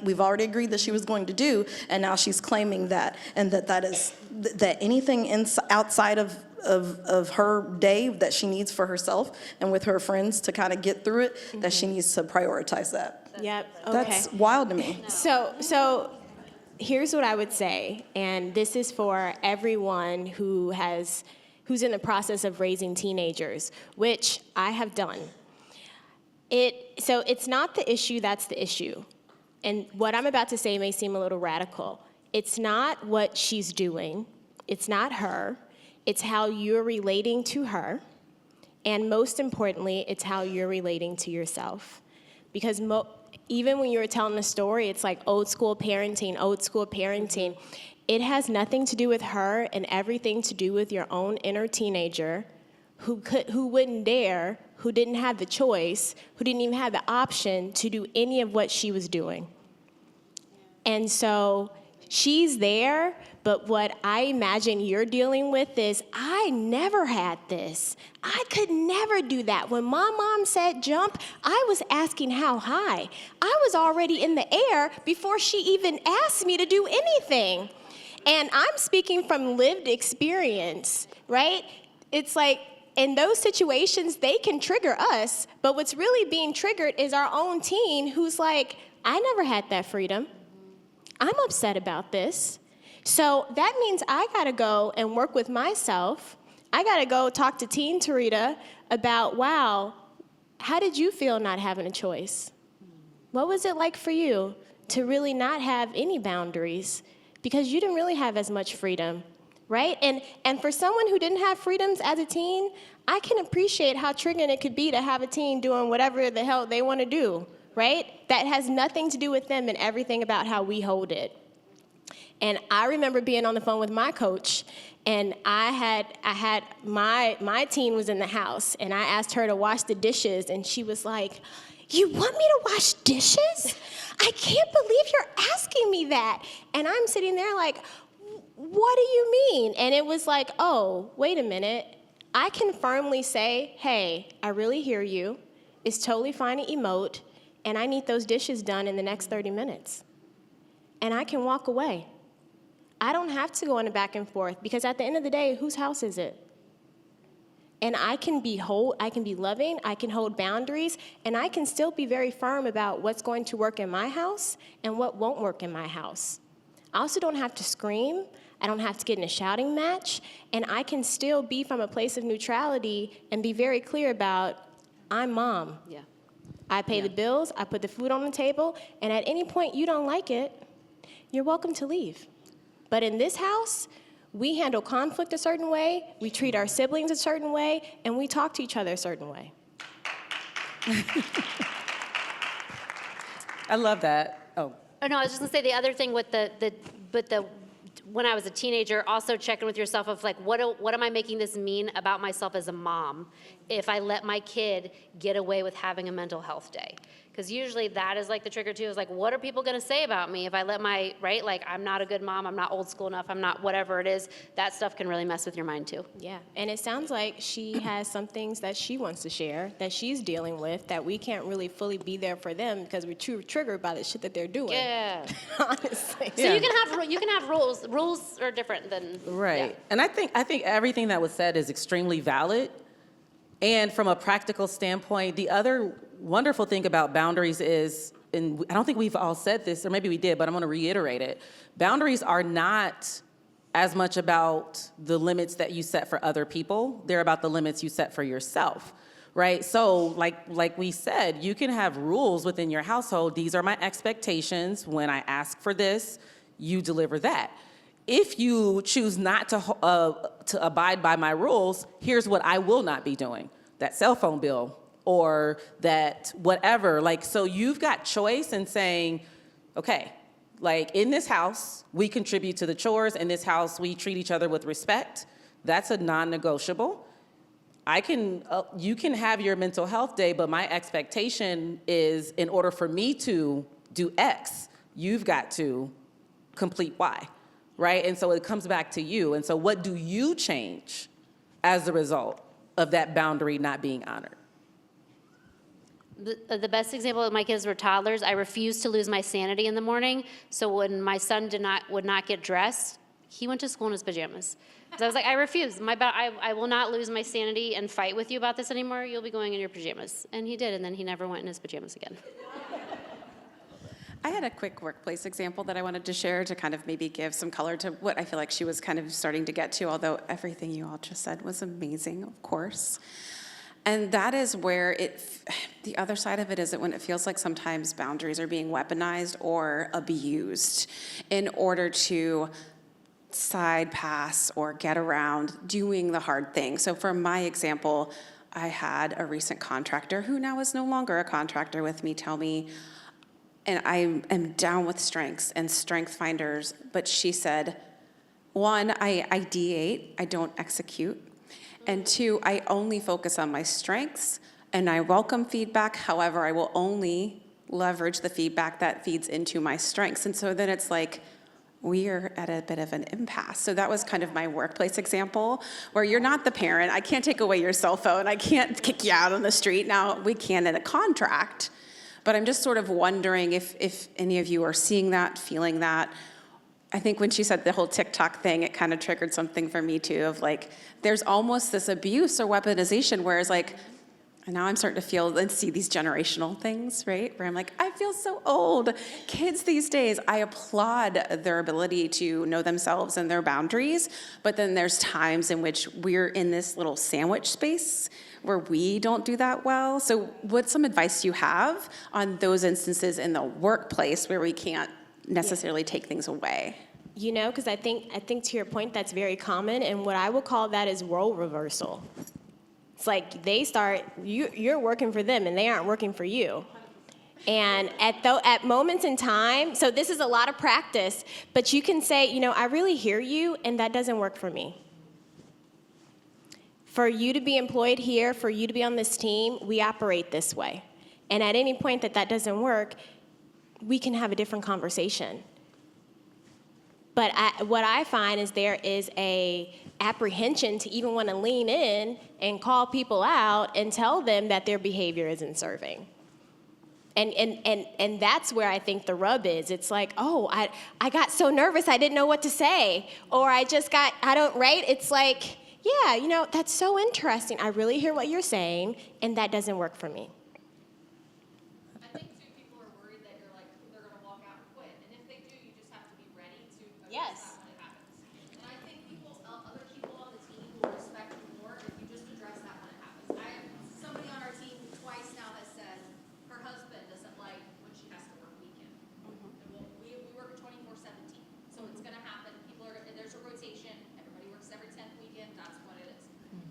we've already agreed that she was going to do, and now she's claiming that, and that anything outside of her day that she needs for herself and with her friends to kind of get through it, that she needs to prioritize that. Yep. Okay. That's wild to me. So here's what I would say, and this is for everyone who's in the process of raising teenagers, which I have done. So it's not the issue that's the issue. And what I'm about to say may seem a little radical. It's not what she's doing. It's not her. It's how you're relating to her. And most importantly, it's how you're relating to yourself. Because even when you were telling the story, it's like old school parenting. It has nothing to do with her and everything to do with your own inner teenager who wouldn't dare, who didn't have the choice, who didn't even have the option to do any of what she was doing. And so she's there, but what I imagine you're dealing with is, I never had this. I could never do that. When my mom said jump, I was asking how high. I was already in the air before she even asked me to do anything. And I'm speaking from lived experience, right? It's like, in those situations, they can trigger us, but what's really being triggered is our own teen who's like, I never had that freedom. I'm upset about this. So that means I gotta go and work with myself. I got to go talk to Teen Tarita about, wow, how did you feel not having a choice? What was it like for you to really not have any boundaries? Because you didn't really have as much freedom, right? And for someone who didn't have freedoms as a teen, I can appreciate how triggering it could be to have a teen doing whatever the hell they want to do, right? That has nothing to do with them and everything about how we hold it. And I remember being on the phone with my coach, and I had my teen was in the house, and I asked her to wash the dishes, and she was like, "You want me to wash dishes? I can't believe you're asking me that." And I'm sitting there like, "What do you mean?" And it was like, oh, wait a minute. I can firmly say, hey, I really hear you. It's totally fine to emote, and I need those dishes done in the next 30 minutes. And I can walk away. I don't have to go in a back and forth, because at the end of the day, whose house is it? And I can be loving, I can hold boundaries, and I can still be very firm about what's going to work in my house and what won't work in my house. I also don't have to scream, I don't have to get in a shouting match, and I can still be from a place of neutrality and be very clear about, I'm mom. Yeah. I pay the bills, I put the food on the table, and at any point you don't like it, you're welcome to leave. But in this house, we handle conflict a certain way, we treat our siblings a certain way, and we talk to each other a certain way. I love that. Oh. Oh, no, I was just gonna say the other thing with when I was a teenager, also checking with yourself of like, what am I making this mean about myself as a mom if I let my kid get away with having a mental health day? Because usually that is like the trigger too, is like, what are people gonna say about me if I let right? Like, I'm not a good mom, I'm not old school enough, I'm not whatever it is. That stuff can really mess with your mind too. Yeah, and it sounds like she has some things that she wants to share, that she's dealing with, that we can't really fully be there for them because we're too triggered by the shit that they're doing. Yeah. Honestly. So you can have rules. Rules are different than Right. Yeah. And I think everything that was said is extremely valid. And from a practical standpoint, the other wonderful thing about boundaries is, and I don't think we've all said this, or maybe we did, but I'm going to reiterate it. Boundaries are not as much about the limits that you set for other people. They're about the limits you set for yourself, right? So like we said, you can have rules within your household. These are my expectations. When I ask for this, you deliver that. If you choose not to abide by my rules, here's what I will not be doing. That cell phone bill or that whatever. Like, so you've got choice in saying, okay, like in this house, we contribute to the chores. In this house, we treat each other with respect. That's a non-negotiable. You can have your mental health day, but my expectation is in order for me to do X, you've got to complete Y. Right? And so it comes back to you. And so what do you change as a result of that boundary not being honored? The best example of my kids were toddlers. I refused to lose my sanity in the morning. So when my son would not get dressed, he went to school in his pajamas. So I was like, I refuse. I will not lose my sanity and fight with you about this anymore. You'll be going in your pajamas. And he did, and then he never went in his pajamas again. I had a quick workplace example that I wanted to share to kind of maybe give some color to what I feel like she was kind of starting to get to, although everything you all just said was amazing, of course. And that is where the other side of it is that when it feels like sometimes boundaries are being weaponized or abused in order to side pass or get around doing the hard thing. So for my example, I had a recent contractor who now is no longer a contractor with me tell me, and I am down with strengths and strength finders, but she said, one, I ideate, I don't execute. And two, I only focus on my strengths and I welcome feedback. However, I will only leverage the feedback that feeds into my strengths. And so then it's like, we are at a bit of an impasse. So that was kind of my workplace example where you're not the parent. I can't take away your cell phone. I can't kick you out on the street. Now, we can in a contract. But I'm just sort of wondering if any of you are seeing that, feeling that. I think when she said the whole TikTok thing, it kind of triggered something for me too of like, there's almost this abuse or weaponization where it's like, And now I'm starting to feel and see these generational things, right? Where I'm like, I feel so old. Kids these days, I applaud their ability to know themselves and their boundaries, but then there's times in which we're in this little sandwich space where we don't do that well. So what's some advice you have on those instances in the workplace where we can't necessarily take things away? You know, because I think to your point, that's very common, and what I will call that is role reversal. It's like you're working for them and they aren't working for you. And at moments in time, so this is a lot of practice, but you can say, you know, I really hear you and that doesn't work for me. For you to be employed here, for you to be on this team, we operate this way. And at any point that doesn't work, we can have a different conversation. But what I find is there is a apprehension to even want to lean in and call people out and tell them that their behavior isn't serving. And that's where I think the rub is. It's like, oh, I got so nervous I didn't know what to say. Or right? It's like, yeah, you know, that's so interesting. I really hear what you're saying, and that doesn't work for me. I think too, people are worried that you're like, they're gonna walk out and quit. And if they do, you just have to be ready to address Yes. that when it happens. And I think other people on the team will respect you more if you just address that when it happens. Somebody on our team twice now has said her husband doesn't like when she has to work weekend. And we work a 24/7 team, so it's gonna happen. There's a rotation. Everybody works every 10th weekend. That's what it is.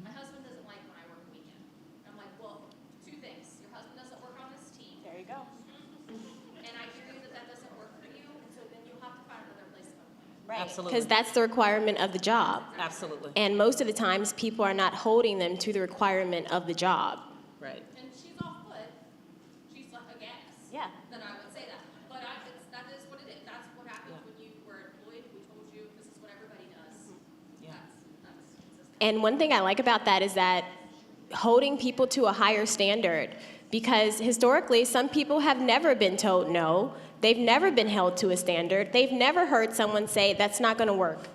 My husband doesn't like when I work a weekend. I'm like, well, two things. Your husband doesn't work on this team. There you go. And I hear you that doesn't work for you, and so then you'll have to find another place of employment. Right. Absolutely. Because that's the requirement of the job. Absolutely. And most of the times, people are not holding them to the requirement of the job. Right. And she's off put, she's like a gas. Yeah. Then I would say that. But that is what it is. That's what happens when you were employed. We told you this is what everybody does. That's consistent. And one thing I like about that is that holding people to a higher standard, because historically, some people have never been told no. They've never been held to a standard. They've never heard someone say, that's not going to work.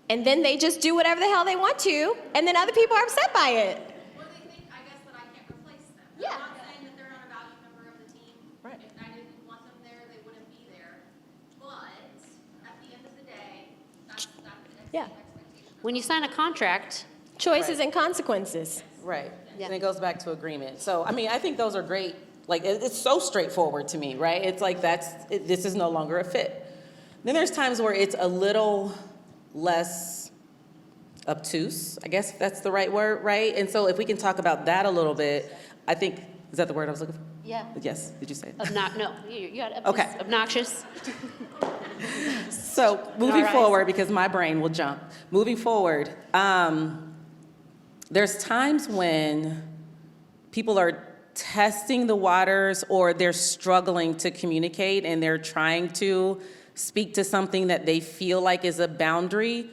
And then they just do whatever the hell they want to, and then other people are upset by it. Or they think, I guess, that I can't replace them. Yeah. I'm not saying that they're not a valued member of the team. Right. If I didn't want them there, they wouldn't be there. But at the end of the day, that's the Yeah. expectation. When you sign a contract, Choices and consequences. Right. Yeah. And it goes back to agreement. So, I mean, I think those are great. Like, it's so straightforward to me, right? It's like this is no longer a fit. Then there's times where it's a little less obtuse, I guess that's the right word, right? And so if we can talk about that a little bit, I think, is that the word I was looking for? yeah, Yes, did you say it? no, you got it. Okay. Obnoxious. So moving right. forward, because my brain will jump, moving forward, there's times when people are testing the waters or they're struggling to communicate and they're trying to speak to something that they feel like is a boundary,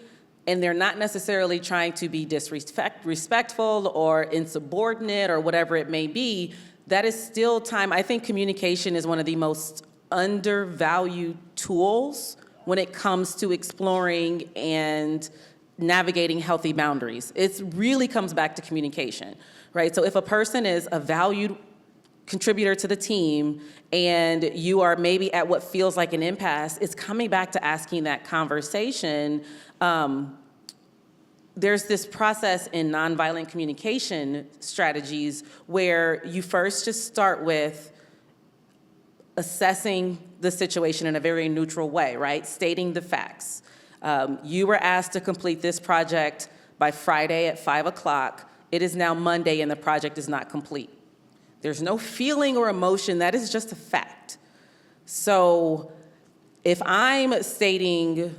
and they're not necessarily trying to be disrespectful or insubordinate or whatever it may be. That is still time. I think communication is one of the most undervalued tools when it comes to exploring and navigating healthy boundaries. It really comes back to communication, right? So if a person is a valued contributor to the team and you are maybe at what feels like an impasse, it's coming back to asking that conversation. There's this process in nonviolent communication strategies where you first just start with assessing the situation in a very neutral way, right? Stating the facts. You were asked to complete this project by Friday at 5 o'clock. It is now Monday and the project is not complete. There's no feeling or emotion, that is just a fact. So if I'm stating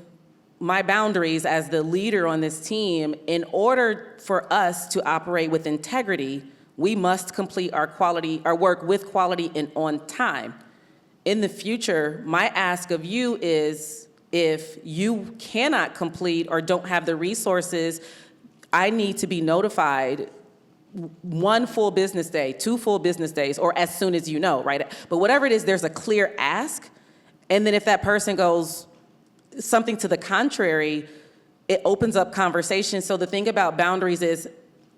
my boundaries as the leader on this team, in order for us to operate with integrity, we must complete our work with quality and on time. In the future, my ask of you is, if you cannot complete or don't have the resources, I need to be notified 1 full business day, 2 full business days, or as soon as you know, right? But whatever it is, there's a clear ask. And then if that person goes something to the contrary, it opens up conversation. So the thing about boundaries is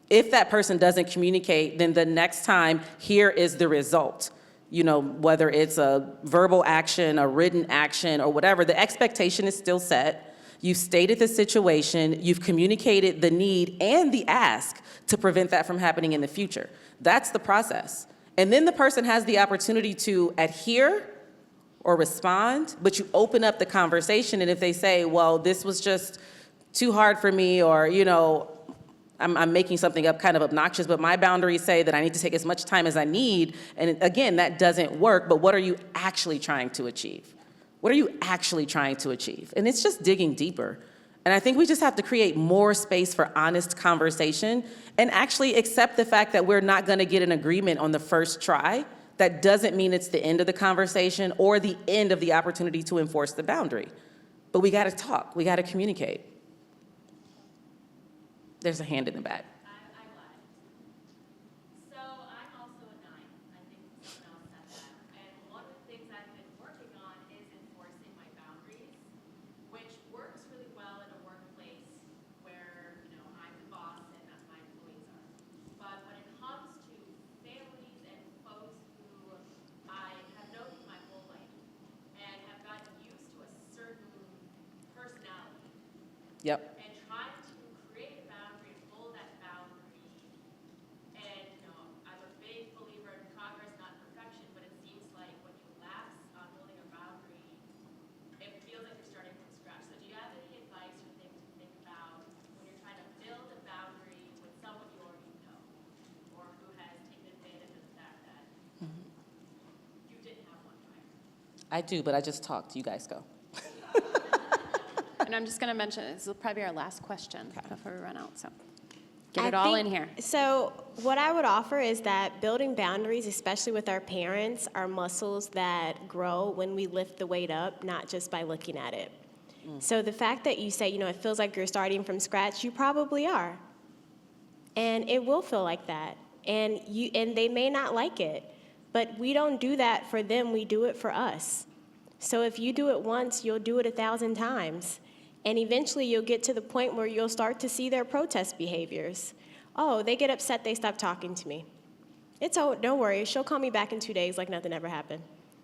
If that person doesn't communicate, then the next time, here is the result. You know, whether it's a verbal action, a written action, or whatever, the expectation is still set. You've stated the situation, you've communicated the need and the ask to prevent that from happening in the future. That's the process. And then the person has the opportunity to adhere or respond, but you open up the conversation, and if they say, well, this was just too hard for me, or, you know, I'm making something up kind of obnoxious, but my boundaries say that I need to take as much time as I need, and again, that doesn't work, but what are you actually trying to achieve? What are you actually trying to achieve? And it's just digging deeper. And I think we just have to create more space for honest conversation and actually accept the fact that we're not gonna get an agreement on the first try. That doesn't mean it's the end of the conversation or the end of the opportunity to enforce the boundary. But we gotta talk, we gotta communicate. There's a hand in the back. I lied. So I'm also a 9. I think someone else said that. And one of the things I've been working on is enforcing my boundaries, which works really well in a workplace where, you know, I'm the boss and my employees are. But when it comes to families and folks who I have known for my whole life and have gotten used to a certain personality, Yep. and trying to create a boundary and hold that boundary. And, you know, I'm a big believer in progress, not perfection, but it seems like when you lapse on holding a boundary, it feels like you're starting from scratch. So do you have any advice or things to think about when you're trying to build a boundary with someone you already know, or who has taken advantage of the fact that you didn't have one prior? I do, but I just talked. You guys go. And I'm just going to mention, this will probably be our last question before we run out, so get I it all think- in here. So what I would offer is that building boundaries, especially with our parents, are muscles that grow when we lift the weight up, not just by looking at it. So the fact that you say, you know, it feels like you're starting from scratch, you probably are. And it will feel like that. And they may not like it, but we don't do that for them, we do it for us. So if you do it once, you'll do it 1,000 times. And eventually you'll get to the point where you'll start to see their protest behaviors. Oh, they get upset, they stop talking to me. Don't worry, she'll call me back in 2 days like nothing ever happened.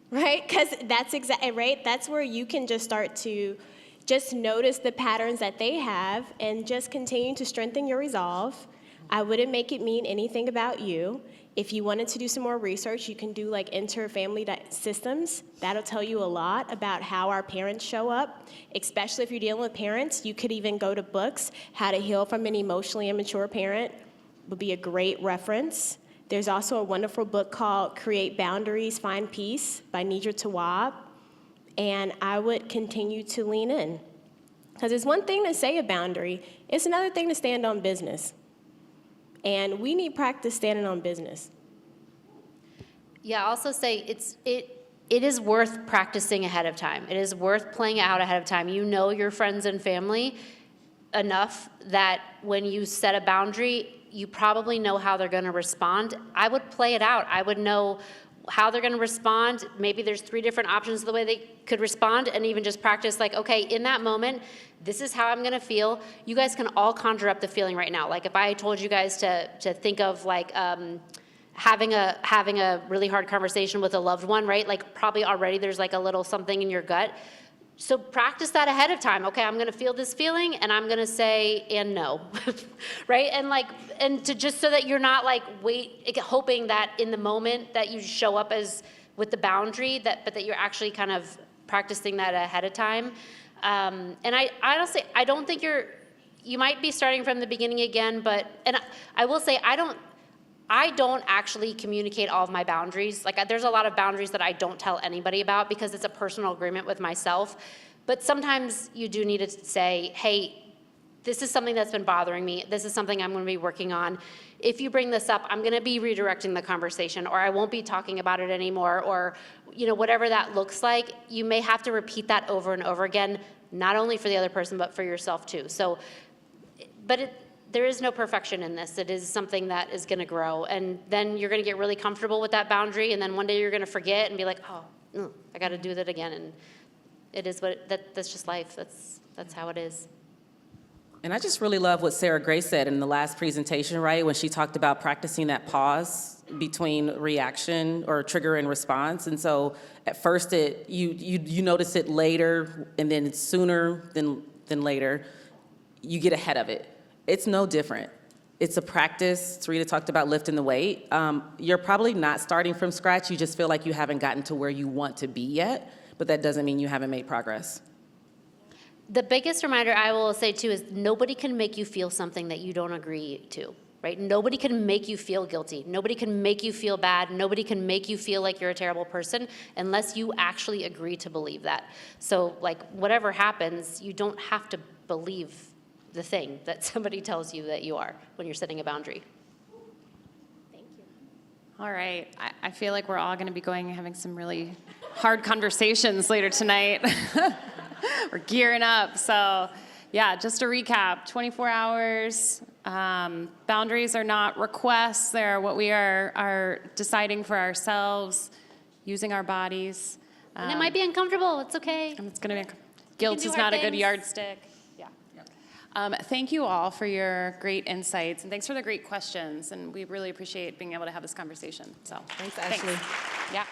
Right? Because that's exactly, right? That's where you can just start to just notice the patterns that they have and just continue to strengthen your resolve. I wouldn't make it mean anything about you. If you wanted to do some more research, you can do like inter-family systems. That'll tell you a lot about how our parents show up, especially if you're dealing with parents. You could even go to books. How to Heal from an Emotionally Immature Parent would be a great reference. There's also a wonderful book called Create Boundaries, Find Peace by Nidra Tawwab. And I would continue to lean in. Because it's one thing to say a boundary, it's another thing to stand on business. And we need practice standing on business. Yeah, I'll also say it is worth practicing ahead of time. It is worth playing out ahead of time. You know your friends and family enough that when you set a boundary, you probably know how they're going to respond. I would play it out. I would know how they're going to respond. Maybe there's 3 different options of the way they could respond, and even just practice like, okay, in that moment, this is how I'm going to feel. You guys can all conjure up the feeling right now. Like if I told you guys to think of like having a really hard conversation with a loved one, right? Like probably already there's like a little something in your gut. So practice that ahead of time. Okay, I'm going to feel this feeling, and I'm going to say and no, right? And to just so that you're not like hoping that in the moment that you show up as with the boundary but that you're actually kind of practicing that ahead of time. And I honestly, I don't think you might be starting from the beginning again, and I will say I don't actually communicate all of my boundaries. Like there's a lot of boundaries that I don't tell anybody about because it's a personal agreement with myself. But sometimes you do need to say, hey, this is something that's been bothering me. This is something I'm going to be working on. If you bring this up, I'm going to be redirecting the conversation, or I won't be talking about it anymore, or whatever that looks like. You may have to repeat that over and over again, not only for the other person, but for yourself too. So, there is no perfection in this. It is something that is going to grow, and then you're going to get really comfortable with that boundary, and then one day you're going to forget and be like, oh, I got to do that again. And it is that's just life. That's how it is. And I just really love what Sarah Gray said in the last presentation, right? When she talked about practicing that pause between reaction or trigger and response. And so at first you notice it later, and then sooner than later, you get ahead of it. It's no different. It's a practice. Tarita talked about lifting the weight. You're probably not starting from scratch. You just feel like you haven't gotten to where you want to be yet, but that doesn't mean you haven't made progress. The biggest reminder I will say too is nobody can make you feel something that you don't agree to, right? Nobody can make you feel guilty. Nobody can make you feel bad. Nobody can make you feel like you're a terrible person unless you actually agree to believe that. So like whatever happens, you don't have to believe the thing that somebody tells you that you are when you're setting a boundary. All right. I feel like we're all going to be going and having some really hard conversations later tonight. We're gearing up. So, yeah, just to recap, 24 hours. Boundaries are not requests. They're what we are deciding for ourselves, using our bodies. And it might be uncomfortable. It's okay. And it's going to be, guilt do is hard not a good things. yardstick. Yeah. Thank you all for your great insights, and thanks for the great questions. And we really appreciate being able to have this conversation. So, Thanks, Ashley. Yeah.